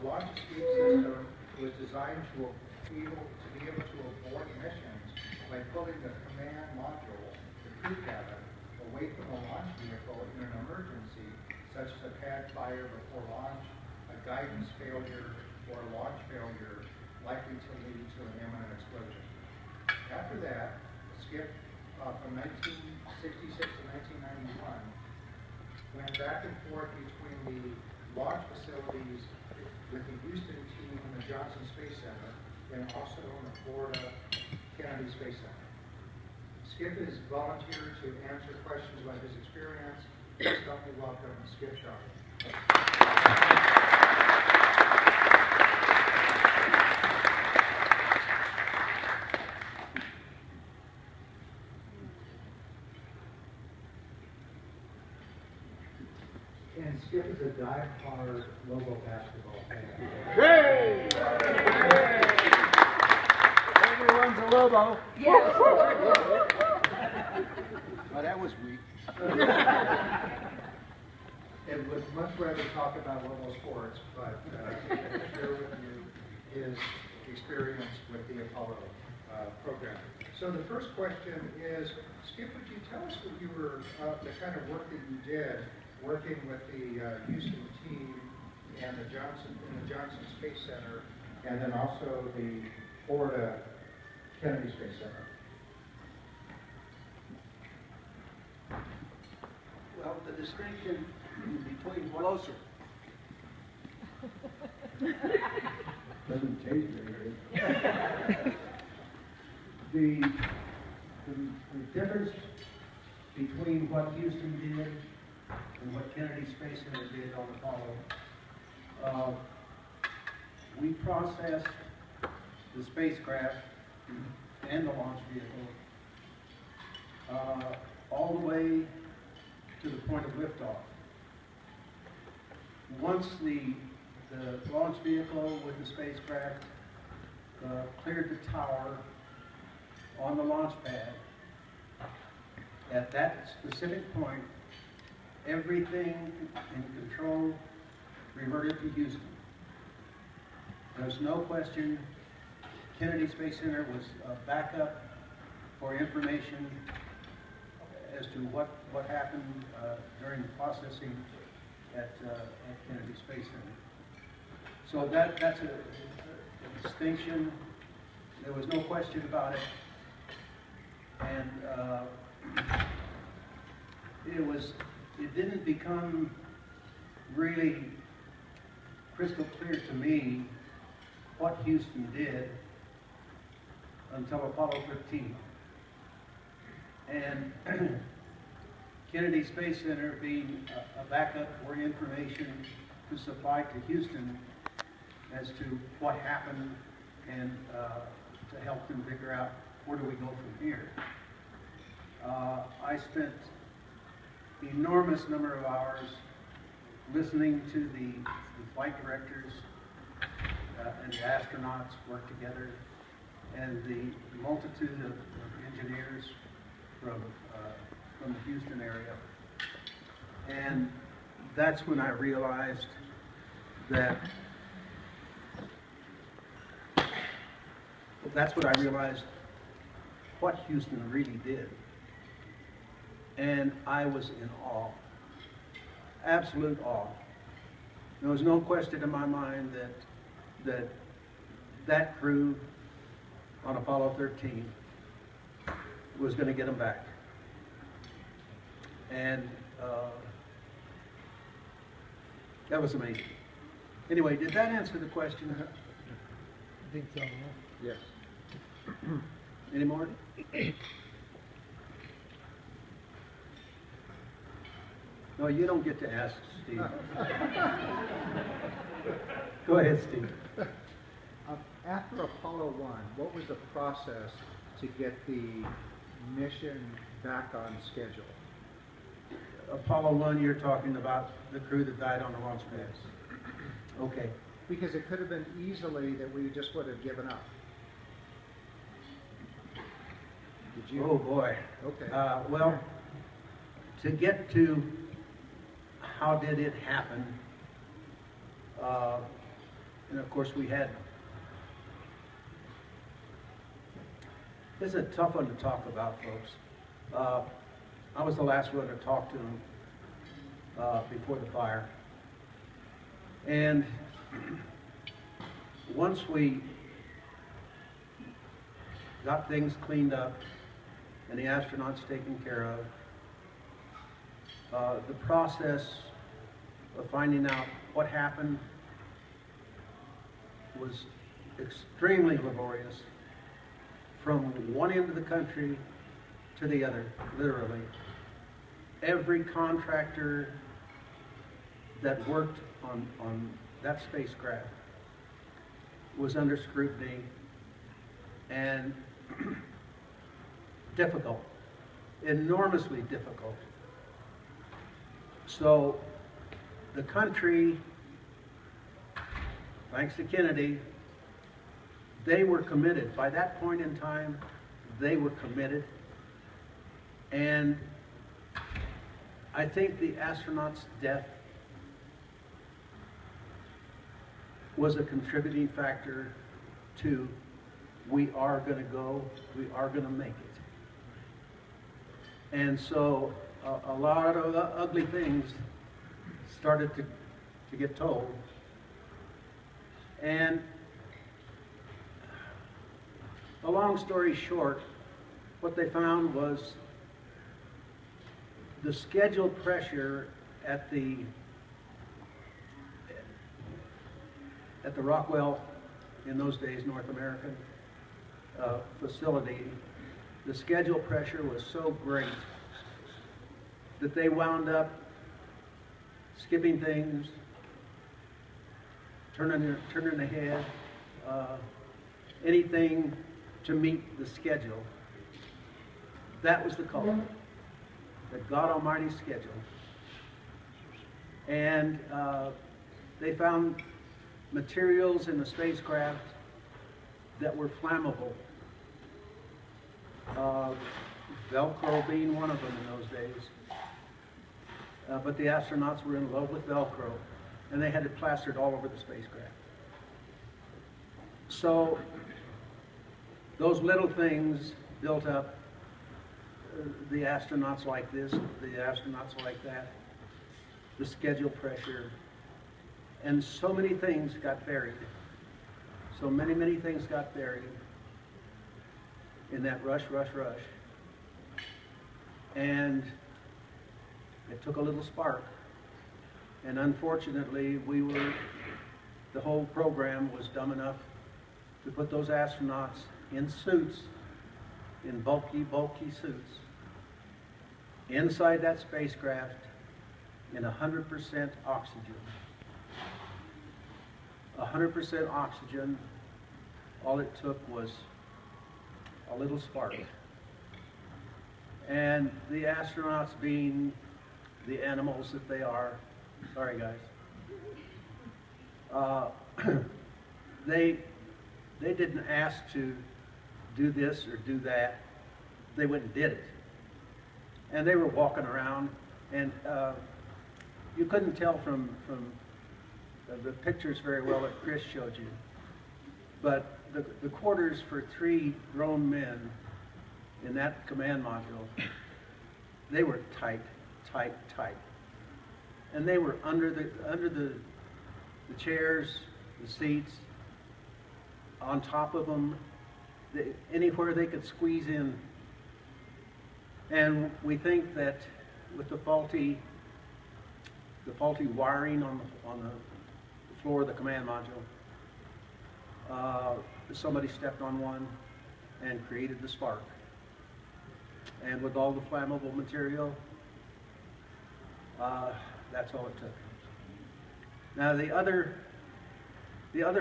launch escape system was designed to be able to abort missions by pulling the command module, the crew cabin, away from the launch vehicle in an emergency, such as a pad fire before launch, a guidance failure, or a launch failure likely to lead to an imminent explosion. After that, Skip, from 1966 to 1991, went back and forth between the launch facilities with the Houston team and the Johnson Space Center, and also in the Florida Kennedy Space Center. Skip has volunteered to answer questions about his experience. Please help me welcome Skip Sharp. And Skip is a die-hard Lobo basketball fan. Hey! Everyone's a Lobo. Yes. Well, that was weak. And would much rather talk about Lobo sports, but share with you his experience with the Apollo program. So the first question is, Skip, would you tell us what you were, the kind of work that you did working with the Houston team and the Johnson Space Center, and then also the Florida Kennedy Space Center? Well, the distinction between closer. Doesn't taste very good. The difference between what Houston did and what Kennedy Space Center did on Apollo, we processed the spacecraft and the launch vehicle all the way to the point of liftoff. Once the launch vehicle with the spacecraft cleared the tower on the launch pad, at that specific point, everything in control reverted to Houston. There's no question Kennedy Space Center was a backup for information as to what happened during the processing at Kennedy Space Center. So that's a distinction. There was no question about it. And it didn't become really crystal clear to me what Houston did until Apollo 13. And Kennedy Space Center being a backup for information to supply to Houston as to what happened and to help them figure out where do we go from here. I spent an enormous number of hours listening to the flight directors and the astronauts work together, and the multitude of engineers from the Houston area. And that's when I realized that what Houston really did. And I was in awe, absolute awe. There was no question in my mind that crew on Apollo 13 was going to get them back. And that was amazing. Anyway, did that answer the question? I think so. Yes. Any more? No, you don't get to ask, Steve. Go ahead, Steve. After Apollo 1, what was the process to get the mission back on schedule? Apollo 1, you're talking about the crew that died on the launch pad. Okay. Because it could have been easily that we just would have given up. Did you? Oh boy. Okay. Well, to get to how did it happen, And of course we had, this is a tough one to talk about, folks. I was the last one to talk to them before the fire. And once we got things cleaned up and the astronauts taken care of, the process of finding out what happened was extremely laborious from one end of the country to the other, literally. Every contractor that worked on that spacecraft was under scrutiny and difficult, enormously difficult. So the country, thanks to Kennedy, they were committed. By that point in time, they were committed. And I think the astronaut's death was a contributing factor to we are going to go, we are going to make it. And so a lot of ugly things started to get told. And a long story short, what they found was the scheduled pressure at the Rockwell, in those days North American facility, the schedule pressure was so great that they wound up skipping things, turning ahead, anything to meet the schedule. That was the culprit, the God Almighty schedule. And they found materials in the spacecraft that were flammable. Velcro being one of them in those days. But the astronauts were in love with Velcro, and they had it plastered all over the spacecraft. So those little things built up. The astronauts like this, the astronauts like that, the schedule pressure, and so many things got buried. So many things got buried in that rush. And it took a little spark. And unfortunately, the whole program was dumb enough to put those astronauts in suits, in bulky suits, inside that spacecraft in 100% oxygen. 100% oxygen, all it took was a little spark. And the astronauts, being the animals that they are, sorry guys, they didn't ask to do this or do that. They went and did it. And they were walking around, and you couldn't tell from the pictures very well that Chris showed you, but the quarters for 3 grown men in that command module, they were tight. And they were under the chairs, the seats, on top of them, anywhere they could squeeze in. And we think that with the faulty wiring on the floor of the command module, somebody stepped on one and created the spark. And with all the flammable material, that's all it took. Now the other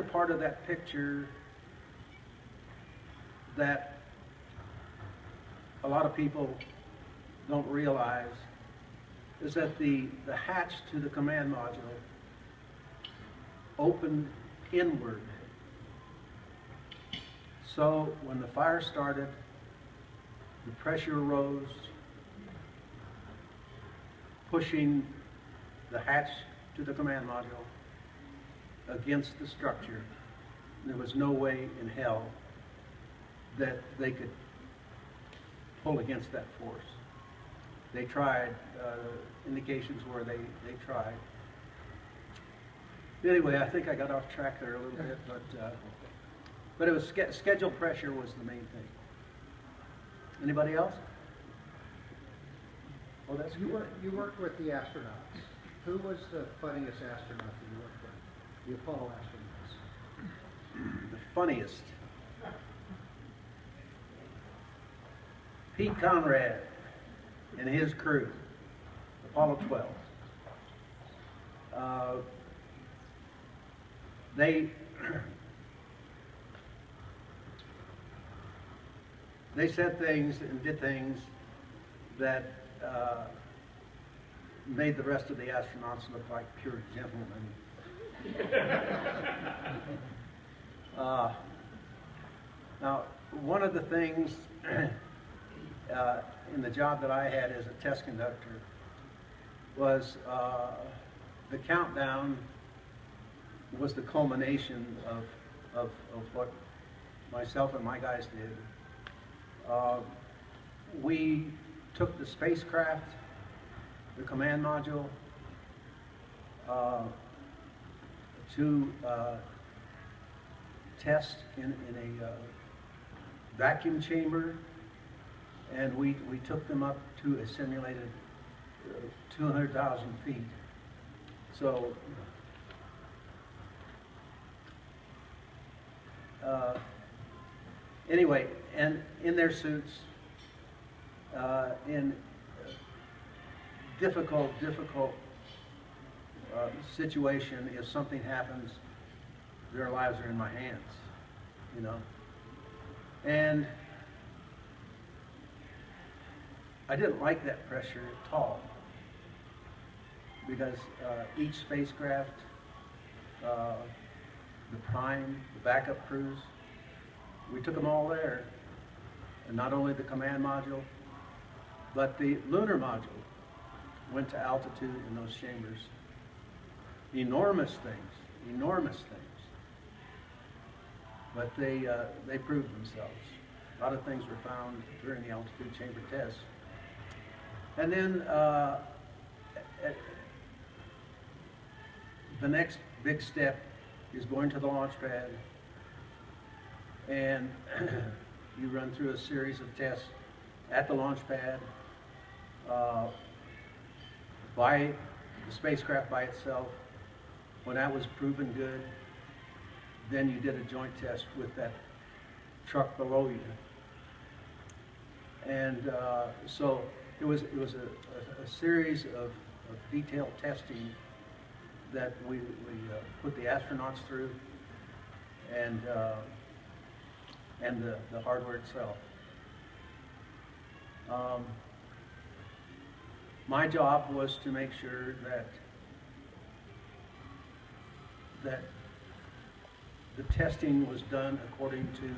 part of that picture that a lot of people don't realize is that the hatch to the command module opened inward. So when the fire started, the pressure rose, pushing the hatch to the command module, against the structure. There was no way in hell that they could pull against that force. They tried, indications were they tried. Anyway, I think I got off track there a little bit, but it was schedule pressure was the main thing. Anybody else? Oh, that's You good. you worked with the astronauts. Who was the funniest astronaut that you worked with? The Apollo astronauts. The funniest. Pete Conrad and his crew, Apollo 12. They said things and did things that made the rest of the astronauts look like pure gentlemen. Now, one of the things in the job that I had as a test conductor was the countdown was the culmination of what myself and my guys did. We took the spacecraft, the command module, to test in a vacuum chamber, and we took them up to a simulated 200,000 feet. So anyway, and in their suits, in difficult situation, if something happens, their lives are in my hands, you know. And I didn't like that pressure at all, because each spacecraft, the prime, the backup crews, we took them all there, and not only the command module, but the lunar module went to altitude in those chambers. Enormous things. But they proved themselves. A lot of things were found during the altitude chamber test. And then the next big step is going to the launch pad, and you run through a series of tests at the launch pad, by the spacecraft by itself. When that was proven good, then you did a joint test with that truck below you. And so it was a series of detailed testing that we put the astronauts through, and the hardware itself. My job was to make sure that the testing was done according to